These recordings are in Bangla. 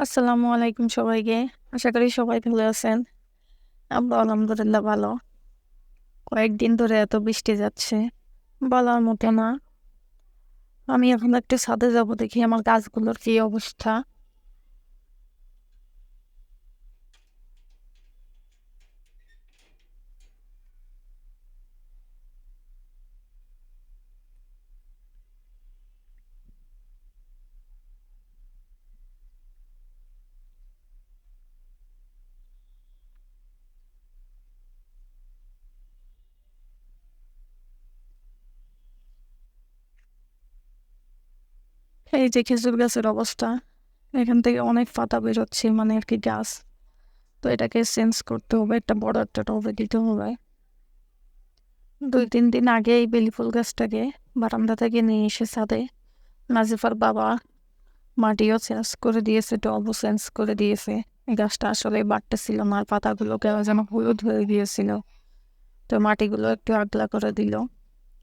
আসসালামু আলাইকুম সবাইকে। আশা করি সবাই ভালো আছেন। আমরা আলহামদুলিল্লাহ ভালো। কয়েকদিন ধরে এত বৃষ্টি যাচ্ছে, বলার মতো না। আমি এখন একটু ছাদে যাব, দেখি আমার গাছগুলোর কি অবস্থা। এই যে খেজুর গাছের অবস্থা, এখান থেকে অনেক পাতা বেরোচ্ছে, মানে আর কি গাছ। তো এটাকে চেঞ্জ করতে হবে, একটা বড় একটা টবে দিতে হবে। 2-3 দিন আগে এই বেলি ফুল গাছটাকে বারান্দা থেকে নিয়ে এসে ছাদে নাজিফার বাবা মাটিও চেঞ্জ করে দিয়েছে, টবও চেঞ্জ করে দিয়েছে। এই গাছটা আসলে বাড়তেছিল না, আর পাতাগুলো কেন যেন হলুদ হয়ে গিয়েছিল। তো মাটিগুলো একটু আগলা করে দিল,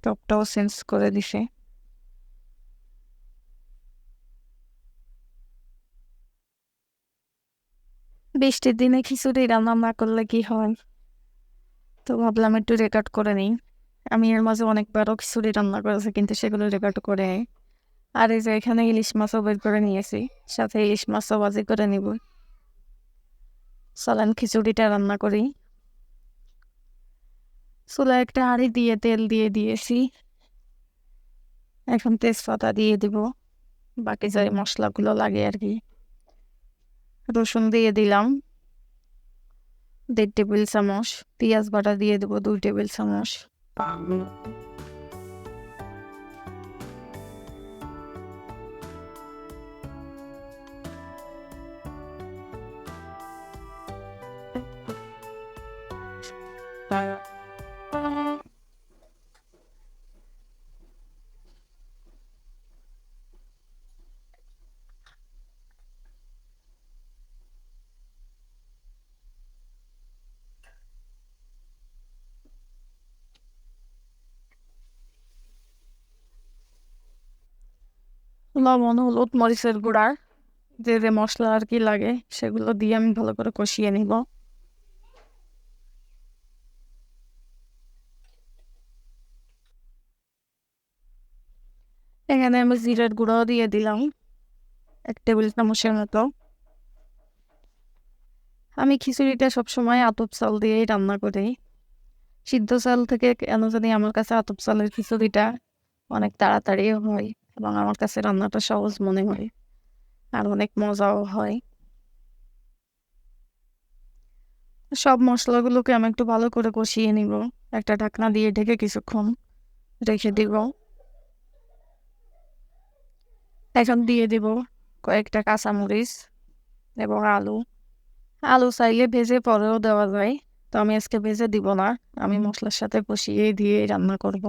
টবটাও চেঞ্জ করে দিছে। বৃষ্টির দিনে খিচুড়ি রান্না না করলে কি হয়, তো ভাবলাম একটু রেকর্ড করে নিই। আমি এর মাঝে অনেকবারও খিচুড়ি রান্না করেছি, কিন্তু সেগুলো রেকর্ড করে নিই। আর এই যে এখানে ইলিশ মাছও বের করে নিয়েছি, সাথে ইলিশ মাছও ভাজি করে নিব। চলেন খিচুড়িটা রান্না করি। চুলায় একটা হাঁড়ি দিয়ে তেল দিয়ে দিয়েছি, এখন তেজপাতা দিয়ে দিব, বাকি যে মশলাগুলো লাগে আর কি। রসুন দিয়ে দিলাম 1.5 টেবিল চামচ, পেঁয়াজ বাটা দিয়ে দেবো 2 টেবিল চামচ। লবণ, হলুদ, মরিচের গুঁড়া, যে যে মশলা আর কি লাগে সেগুলো দিয়ে আমি ভালো করে কষিয়ে নিব। এখানে আমি জিরার গুঁড়াও দিয়ে দিলাম 1 টেবিল চামচের মতো। আমি খিচুড়িটা সবসময় আতপ চাল দিয়েই রান্না করি। সিদ্ধ চাল থেকে কেন জানি আমার কাছে আতপ চালের খিচুড়িটা অনেক তাড়াতাড়িও হয়, এবং আমার কাছে রান্নাটা সহজ মনে হয়, আর অনেক মজাও হয়। সব মশলাগুলোকে আমি একটু ভালো করে কষিয়ে নিব, একটা ঢাকনা দিয়ে ঢেকে কিছুক্ষণ রেখে দিব। এখন দিয়ে দিব কয়েকটা কাঁচামরিচ এবং আলু। আলু চাইলে ভেজে পরেও দেওয়া যায়, তো আমি আজকে ভেজে দিব না, আমি মশলার সাথে কষিয়ে দিয়ে রান্না করব।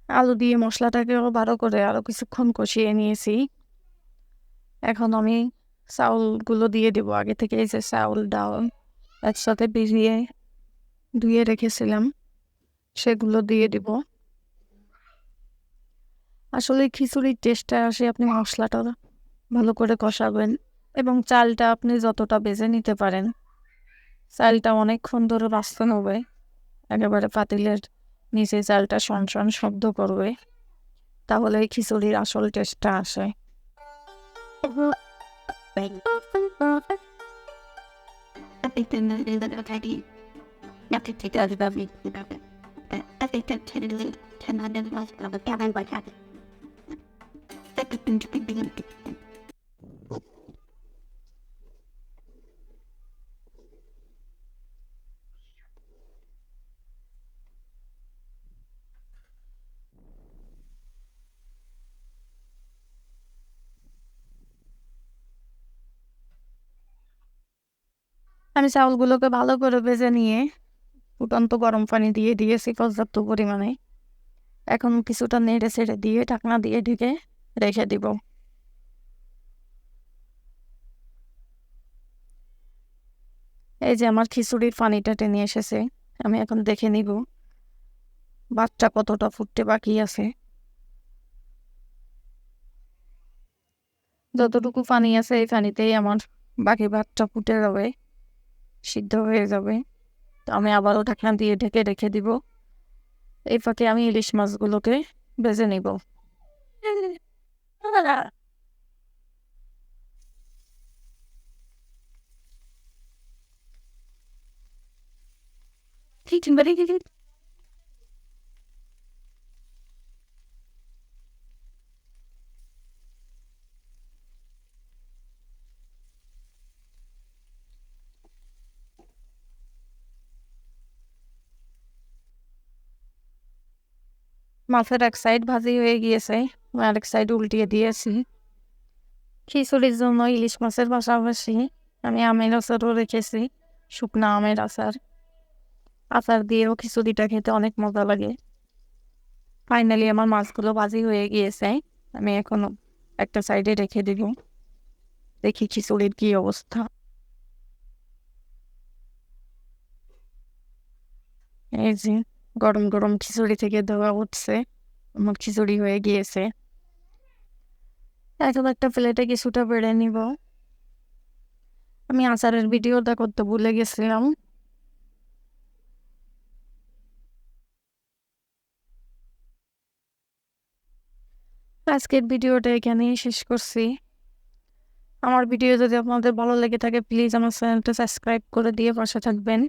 আলু দিয়ে মশলাটাকেও ভালো করে আরো কিছুক্ষণ কষিয়ে নিয়েছি। এখন আমি চাউলগুলো দিয়ে দিব, আগে থেকে এই যে চাউল ডাল একসাথে ভিজিয়ে ধুয়ে রেখেছিলাম সেগুলো দিয়ে দিব। আসলে খিচুড়ির টেস্টটা আসে আপনি মশলাটা ভালো করে কষাবেন, এবং চালটা আপনি যতটা বেজে নিতে পারেন। চালটা অনেকক্ষণ ধরে ভাজতে হবে, একেবারে পাতিলের নিচে চালটা শন শন শব্দ করবে, তাহলে এই খিচুড়ির আসল টেস্টটা আসে। আমি চাউলগুলোকে ভালো করে ভেজে নিয়ে ফুটন্ত গরম পানি দিয়ে দিয়েছি পর্যাপ্ত পরিমাণে। এখন কিছুটা নেড়ে ছেড়ে দিয়ে ঢাকনা দিয়ে ঢেকে রেখে দিব। এই যে আমার খিচুড়ির পানিটা টেনে এসেছে, আমি এখন দেখে নিব ভাতটা কতটা ফুটতে বাকি আছে। যতটুকু পানি আছে এই পানিতেই আমার বাকি ভাতটা ফুটে যাবে, সিদ্ধ হয়ে যাবে। তো আমি আবারও ঢাকনা দিয়ে ঢেকে রেখে দিব। এই ফাঁকে আমি ইলিশ মাছগুলোকে ভেজে নিব। মাছের এক সাইড ভাজি হয়ে গিয়েছে, আর এক সাইড উল্টিয়ে দিয়েছি। খিচুড়ির জন্য ইলিশ মাছের পাশাপাশি আমি আমের আচারও রেখেছি, শুকনা আমের আচার। আচার দিয়েও খিচুড়িটা খেতে অনেক মজা লাগে। ফাইনালি আমার মাছগুলো ভাজি হয়ে গিয়েছে, আমি এখনো একটা সাইডে রেখে দিব। দেখি খিচুড়ির কি অবস্থা। এই যে গরম গরম খিচুড়ি থেকে ধোয়া উঠছে, আমার খিচুড়ি হয়ে গিয়েছে। এখন একটা প্লেটে কিছুটা বেড়ে নিব। আমি আচারের ভিডিওটা করতে ভুলে গেছিলাম। আজকের ভিডিওটা এখানেই শেষ করছি। আমার ভিডিও যদি আপনাদের ভালো লেগে থাকে প্লিজ আমার চ্যানেলটা সাবস্ক্রাইব করে দিয়ে পাশে থাকবেন।